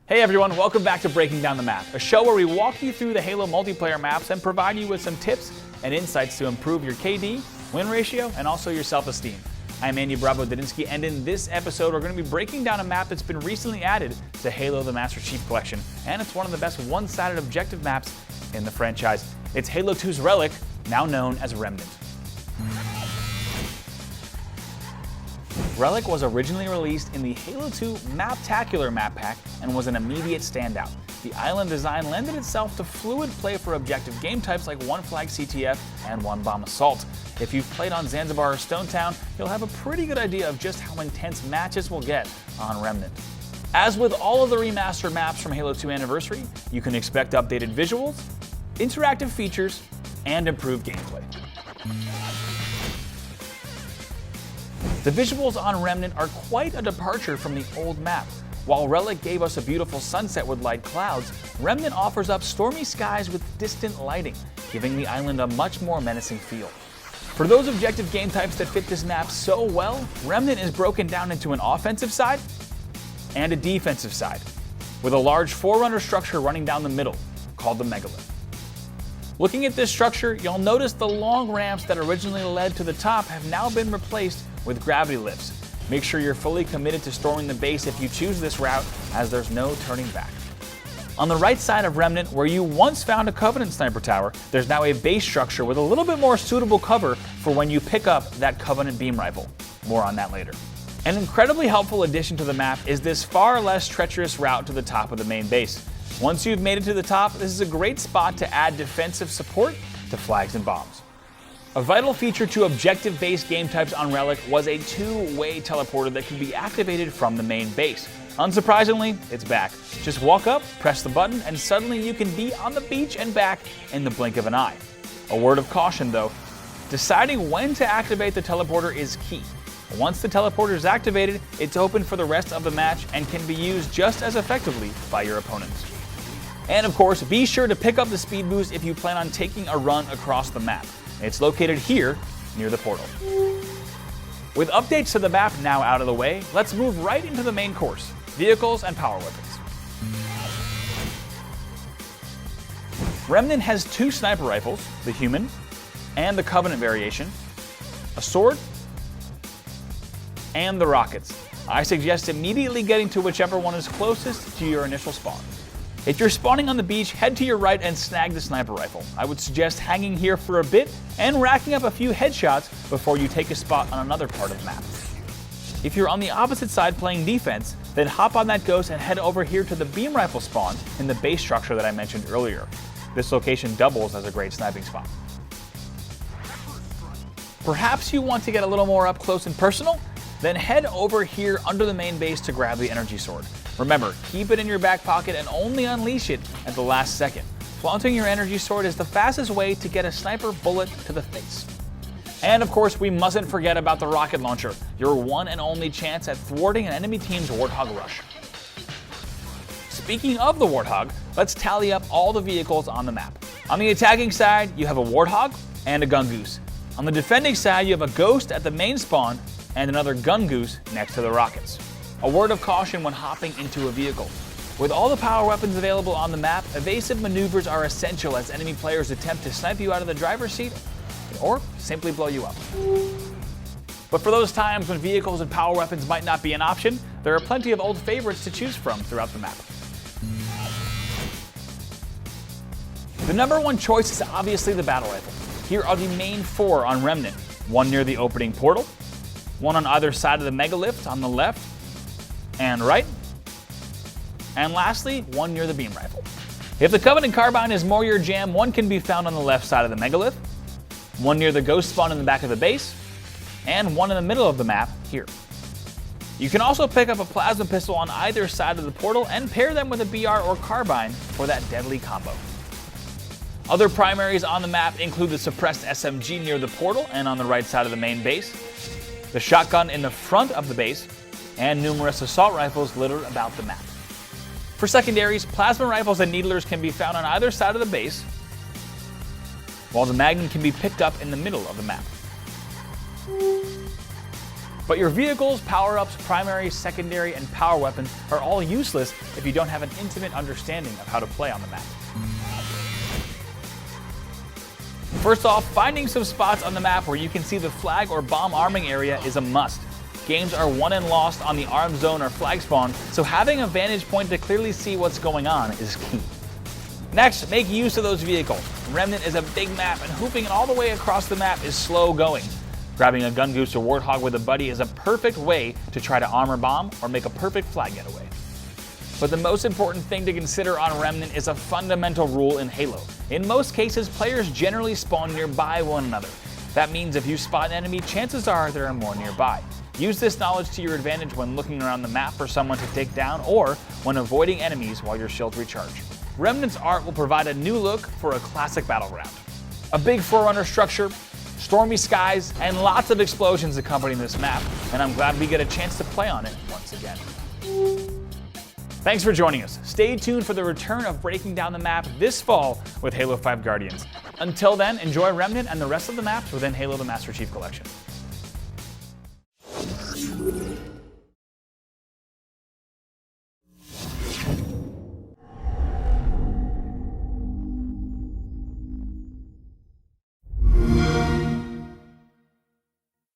Hey everyone, welcome back to Breaking Down the Map, a show where we walk you through the Halo multiplayer maps and provide you with some tips and insights to improve your KD, win ratio, and also your self-esteem. I'm Andy Bravo-Didinsky, and in this episode we're going to be breaking down a map that's been recently added to Halo the Master Chief Collection, and it's one of the best one-sided objective maps in the franchise. It's Halo 2's Relic, now known as Remnant. Relic was originally released in the Halo 2 Maptacular map pack and was an immediate standout. The island design lended itself to fluid play for objective game types like One Flag CTF and One Bomb Assault. If you've played on Zanzibar or Stonetown, you'll have a pretty good idea of just how intense matches will get on Remnant. As with all of the remastered maps from Halo 2 Anniversary, you can expect updated visuals, interactive features, and improved gameplay. The visuals on Remnant are quite a departure from the old map. While Relic gave us a beautiful sunset with light clouds, Remnant offers up stormy skies with distant lighting, giving the island a much more menacing feel. For those objective game types that fit this map so well, Remnant is broken down into an offensive side and a defensive side, with a large forerunner structure running down the middle, called the megalith. Looking at this structure, you'll notice the long ramps that originally led to the top have now been replaced with gravity lifts. Make sure you're fully committed to storming the base if you choose this route, as there's no turning back. On the right side of Remnant, where you once found a Covenant sniper tower, there's now a base structure with a little bit more suitable cover for when you pick up that Covenant beam rifle. More on that later. An incredibly helpful addition to the map is this far less treacherous route to the top of the main base. Once you've made it to the top, this is a great spot to add defensive support to flags and bombs. A vital feature to objective-based game types on Relic was a two-way teleporter that can be activated from the main base. Unsurprisingly, it's back. Just walk up, press the button, and suddenly you can be on the beach and back in the blink of an eye. A word of caution though, deciding when to activate the teleporter is key. Once the teleporter is activated, it's open for the rest of the match and can be used just as effectively by your opponents. And of course, be sure to pick up the speed boost if you plan on taking a run across the map. It's located here, near the portal. With updates to the map now out of the way, let's move right into the main course, vehicles and power weapons. Remnant has two sniper rifles, the human and the Covenant variation, a sword, and the rockets. I suggest immediately getting to whichever one is closest to your initial spawn. If you're spawning on the beach, head to your right and snag the sniper rifle. I would suggest hanging here for a bit and racking up a few headshots before you take a spot on another part of the map. If you're on the opposite side playing defense, then hop on that ghost and head over here to the beam rifle spawn in the base structure that I mentioned earlier. This location doubles as a great sniping spot. Perhaps you want to get a little more up close and personal? Then head over here under the main base to grab the energy sword. Remember, keep it in your back pocket and only unleash it at the last second. Flaunting your energy sword is the fastest way to get a sniper bullet to the face. And of course, we mustn't forget about the rocket launcher, your one and only chance at thwarting an enemy team's Warthog rush. Speaking of the Warthog, let's tally up all the vehicles on the map. On the attacking side, you have a Warthog and a Gungoose. On the defending side, you have a Ghost at the main spawn and another Gungoose next to the rockets. A word of caution when hopping into a vehicle. With all the power weapons available on the map, evasive maneuvers are essential as enemy players attempt to snipe you out of the driver's seat or simply blow you up. But for those times when vehicles and power weapons might not be an option, there are plenty of old favorites to choose from throughout the map. The number one choice is obviously the battle rifle. Here are the main four on Remnant. One near the opening portal, one on either side of the megalith on the left and right, and lastly, one near the beam rifle. If the Covenant carbine is more your jam, one can be found on the left side of the megalith, one near the ghost spawn in the back of the base, and one in the middle of the map here. You can also pick up a plasma pistol on either side of the portal and pair them with a BR or carbine for that deadly combo. Other primaries on the map include the suppressed SMG near the portal and on the right side of the main base, the shotgun in the front of the base, and numerous assault rifles littered about the map. For secondaries, plasma rifles and needlers can be found on either side of the base, while the Magnum can be picked up in the middle of the map. But your vehicles, power-ups, primary, secondary, and power weapons are all useless if you don't have an intimate understanding of how to play on the map. First off, finding some spots on the map where you can see the flag or bomb arming area is a must. Games are won and lost on the arm zone or flag spawn, so having a vantage point to clearly see what's going on is key. Next, make use of those vehicles. Remnant is a big map, and hooping it all the way across the map is slow going. Grabbing a gun goose or warthog with a buddy is a perfect way to try to armor bomb or make a perfect flag getaway. But the most important thing to consider on Remnant is a fundamental rule in Halo. In most cases, players generally spawn nearby one another. That means if you spot an enemy, chances are there are more nearby. Use this knowledge to your advantage when looking around the map for someone to take down or when avoiding enemies while your shields recharge. Remnant's art will provide a new look for a classic battleground. A big forerunner structure, stormy skies, and lots of explosions accompany this map, and I'm glad we get a chance to play on it once again. Thanks for joining us. Stay tuned for the return of breaking down the map this fall with Halo 5 Guardians. Until then, enjoy Remnant and the rest of the maps within Halo the Master Chief Collection.